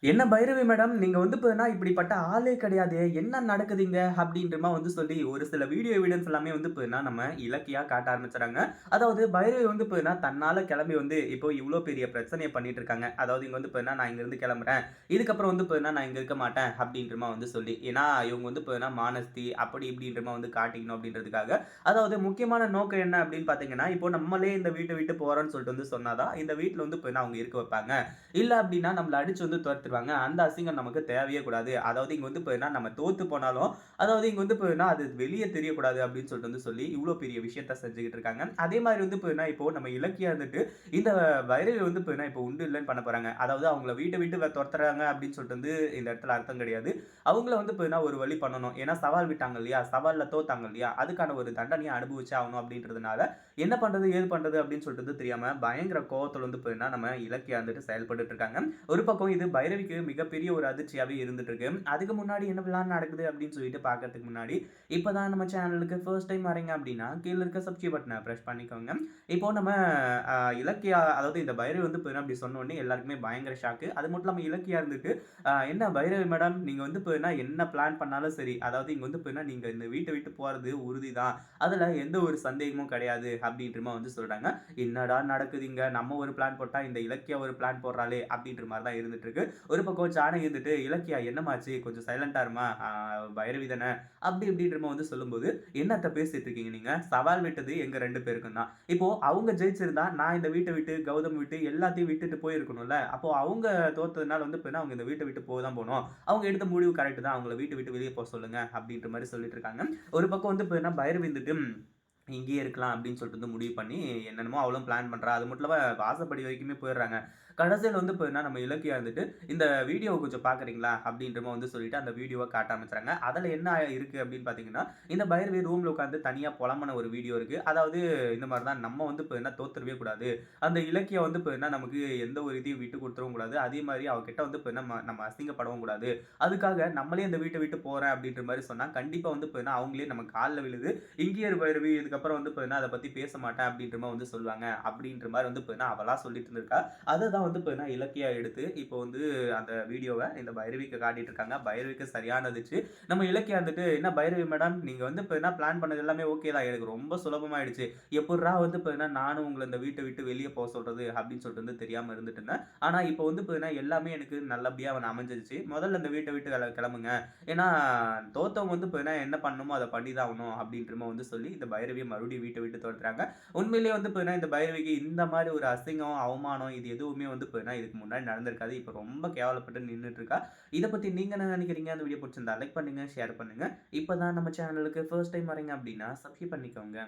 என்ன பைரவி மேடம், நீங்க வந்து பார்த்தீங்கன்னா, இப்படிப்பட்ட ஆளே கிடையாதே! என்ன நடக்குதுங்க? அப்படின்றமா வந்து சொல்லி ஒரு சில வீடியோ எவிடன்ஸ் எல்லாமே வந்து பார்த்தீங்கன்னா, நம்ம இலக்கியா காட்ட ஆரம்பிச்சுறாங்க. அதாவது பைரவி வந்து பார்த்தீங்கன்னா, தன்னால கிளம்பி வந்து இப்போ இவ்ளோ பெரிய பிரச்சனைய பண்ணிட்டு இருக்காங்க. அதாவது இங்க வந்து பார்த்தீங்கன்னா, நான் இங்கிருந்து கிளம்புறேன். இதுக்கப்புறம் வந்து பார்த்தீங்கன்னா, நான் இங்க இருக்க மாட்டேன் அப்படின்றமா வந்து சொல்லி. ஏன்னா, இவங்க வந்து பார்த்தீங்கன்னா, மானஸ்தி அப்படி இப்படின்றமா வந்து காட்டிக்கணும் அப்படின்றதுக்காக. அதாவது முக்கியமான நோக்கம் என்ன அப்படின்னு பார்த்தீங்கன்னா, இப்போ நம்மளே இந்த வீட்ட விட்டு போறோம்ன்னு சொல்லிட்டு வந்து சொன்னா தான், இந்த வீட்ல வந்து பார்த்தீங்கன்னா, அவங்க இருக்க வைப்பாங்க. இல்ல அப்டின்னா நம்மள அடிச்சு வந்து தொரத்திருவாங்க. அந்த அசிங்கம் நமக்கு தேவையே கூடாது. அதாவது இங்க வந்து பார்த்தீங்கன்னா, நம்ம தோத்து போனாலும், அதாவது இங்க வந்து பார்த்தீங்கன்னா, அது வெளிய தெரியக்கூடாது அப்டின்னு சொல்லிட்டு வந்து சொல்லி, இவ்ளோ பெரிய விஷயத்த செஞ்சுகிட்டு இருக்காங்க. அதே மாரி வந்து பார்த்தீங்கன்னா, இப்போ நம்ம இலக்கியா இருந்துட்டு, இந்த வைரவி வந்து பார்த்தீங்கன்னா, இப்போ உண்டு இல்லன்னு பண்ண போறாங்க. அதாவது அவங்கள வீட்ட விட்டு தொரத்துறாங்க அப்டின்னு சொல்லிட்டு வந்து இந்த இடத்துல அர்த்தம் கிடையாது. அவங்கள வந்து பார்த்தீங்கன்னா, ஒரு வழி பண்ணணும். ஏன்னா சவால் விட்டாங்க இல்லையா? சவால்ல தோத்தாங்க இல்லையா? அதுக்கான ஒரு தண்டனைய அனுபவிச்சே ஆகணும் அப்டின்றதுனால, என்ன பண்றது? ஏது பண்றது? அப்டின்னு சொல்லிட்டு வந்து தெரியாம பயங்கர கோவத்துல வந்து பார்த்தீங்கன்னா, நம்ம இலக்கியா வந்துட்டு செயல்பட்டுட்டு இருக்காங்க. ஒரு பக்கம் இது பைரவிக்கு மிகப்பெரிய ஒரு அதிர்ச்சியாவே இருந்துட்டு இருக்கு. அதுக்கு முன்னாடி என்ன பிளான் நடக்குது அப்படின்னு சொல்லிட்டு பார்க்கறதுக்கு முன்னாடி, இப்பதான் நம்ம சேனலுக்கு ஃபர்ஸ்ட் டைம் வரீங்க அப்படின்னா, கீழ இருக்க சப்ஸ்கிரைப் பட்டன பிரஸ் பண்ணிக்கோங்க. இப்போ நம்ம இலக்கியா அதாவது இந்த பைரவி வந்து பார்த்தீங்கன்னா, அப்படி சொன்ன உடனே எல்லாருக்குமே பயங்கர ஷாக்கு. அது மட்டும் இல்லாம இலக்கியா இருந்துட்டு, என்ன பைரவி மேடம் நீங்க வந்து பார்த்தீங்கன்னா, என்ன பிளான் பண்ணாலும் சரி, அதாவது இங்க வந்து பார்த்தீங்கன்னா, நீங்க இந்த வீட்ட விட்டு போறது உறுதிதான். அதுல எந்த ஒரு சந்தேகமும் கிடையாது அப்படின்ற மாரி வந்து சொல்றாங்க. என்னடா நடக்குது இங்க? நம்ம ஒரு பிளான் போட்டா, இந்த இலக்கியா ஒரு பிளான் போடுறாளே! அப்டின்ற மாரி தான் இருந்துட்டு இருக்கு. ஒரு பக்கம் ஜானகி இருந்துட்டு, "இலக்கியா என்னமாச்சு? கொஞ்சம் சைலன்ட்டா இரும்மா. பைரவி தான." அப்டி இப்டின்ற மாரி வந்து சொல்லும்போது, "என்னத்த பேசிட்டு இருக்கீங்க நீங்க? சவால் விட்டது எங்க 2 பேருக்கும் தான். இப்போ அவங்க ஜெயிச்சிருந்தா, நான் இந்த வீட்ட விட்டு, கௌதம் விட்டு எல்லாத்தையும் விட்டுட்டு போயிருக்கணும்ல. அப்போ அவங்க தோத்ததுனால வந்து இப்ப அவங்க இந்த வீட்ட விட்டு போக தான் போணும். அவங்க எடுத்த முடிவு கரெக்ட் தான். அவங்கள வீட்ட விட்டு வெளிய போ சொல்லுங்க." அப்டின்ற மாரி சொல்லிட்டு இருக்காங்க. ஒரு பக்கம் வந்து இப்ப பைரவி இருந்துட்டு இங்கேயே இருக்கலாம் அப்படின்னு சொல்லிட்டு வந்து முடிவு பண்ணி, என்னென்னமோ அவளும் பிளான் பண்றா. அது மட்டும் இல்லாம வாசப்படி வரைக்குமே போயிடுறாங்க. கடைசியில வந்து பார்த்தீங்கன்னா, நம்ம இலக்கியா இருந்துட்டு, "இந்த வீடியோவ கொஞ்சம் பார்க்குறீங்களா?" அப்படின்ற மாரி வந்து சொல்லிட்டு அந்த வீடியோவ காட்ட ஆரம்பிச்சுறாங்க. அதுல என்ன இருக்கு அப்படின்னு பார்த்தீங்கன்னா, இந்த பைரவி ரூம்ல உட்கார்ந்து தனியா புலம்புன ஒரு வீடியோ இருக்கு. அதாவது இந்த மாரி தான் நம்ம வந்து பார்த்தீங்கன்னா தோத்துறவே கூடாது. அந்த இலக்கியா வந்து பார்த்தீங்கன்னா, நமக்கு எந்த ஒரு இதையும் விட்டு குடுத்துறவும் கூடாது. அதே மாரி அவ கிட்ட வந்து பார்த்தீங்கன்னா, நம்ம அசிங்கப்படவும் கூடாது. அதுக்காக நம்மளே இந்த வீட்ட விட்டு போறேன் அப்படின்ற மாரி சொன்னா, கண்டிப்பா வந்து பார்த்தீங்கன்னா, அவங்களே நம்ம கால்ல விழுது இங்கேயே இரு பைரவி. இதுக்கப்புறம் வந்து பார்த்தீங்கன்னா, அத பத்தி பேச மாட்டேன் அப்படின்ற மாரி வந்து சொல்லுவாங்க. அப்படின்ற மாரி வந்து பார்த்தீங்கன்னா, அவளா சொல்லிட்டு இருந்திருக்கா. அததான் வந்து பார்த்தீங்கன்னா, இலக்கியா எடுத்து இப்போ வந்து அந்த வீடியோவ இந்த பைரவிக்கு காட்டிட்டு இருக்காங்க. பைரவிக்கு சரியான அதிர்ச்சி. நம்ம இலக்கியா வந்துட்டு, "என்ன பைரவி மேடம், நீங்க வந்து பார்த்தீங்கன்னா, பிளான் பண்ணது எல்லாமே ஓகே தான். எனக்கு ரொம்ப சுலபமாயிடுச்சு. எப்புட்றா வந்து பார்த்தீங்கன்னா, நானும் உங்கள இந்த வீட்ட விட்டு வெளிய போ சொல்றது?" அப்படின்னு சொல்லிட்டு வந்து தெரியாம இருந்துட்டு இருந்தேன். ஆனா, இப்போ வந்து பார்த்தீங்கன்னா, எல்லாமே எனக்கு நல்லபடியா அமைஞ்சிருச்சு. முதல்ல இந்த வீட்ட விட்டு கிளம்புங்க. ஏன்னா, தோத்தவங்க வந்து பார்த்தீங்கன்னா, என்ன பண்ணணுமோ அத பண்ணி தான் ஆகணும் அப்படின்ற மாரி வந்து சொல்லி, இந்த பைரவிய மறுபடியும் வீட்ட விட்டு தொரத்துறாங்க. உண்மையிலேயே வந்து பார்த்தீங்கன்னா, இந்த பைரவிக்கு இந்த மாரி ஒரு அசிங்கம், அவமானம் இது எதுவுமே வந்து பார்த்தீங்கன்னா, இதுக்கு முன்னாடி நடந்திருக்காது. இப்ப ரொம்ப கேவலப்பட்டு நின்னுட்டு இருக்கா. இத பத்தி நீங்க என்ன நினைக்கிறீங்க? அந்த வீடியோ புடிச்சிருந்தா லைக் பண்ணுங்க, ஷேர் பண்ணுங்க. இப்ப தான் நம்ம சேனலுக்கு ஃபர்ஸ்ட் டைம் வரீங்க அப்படின்னா, சப்ஸ்கிரைப் பண்ணிக்கோங்க.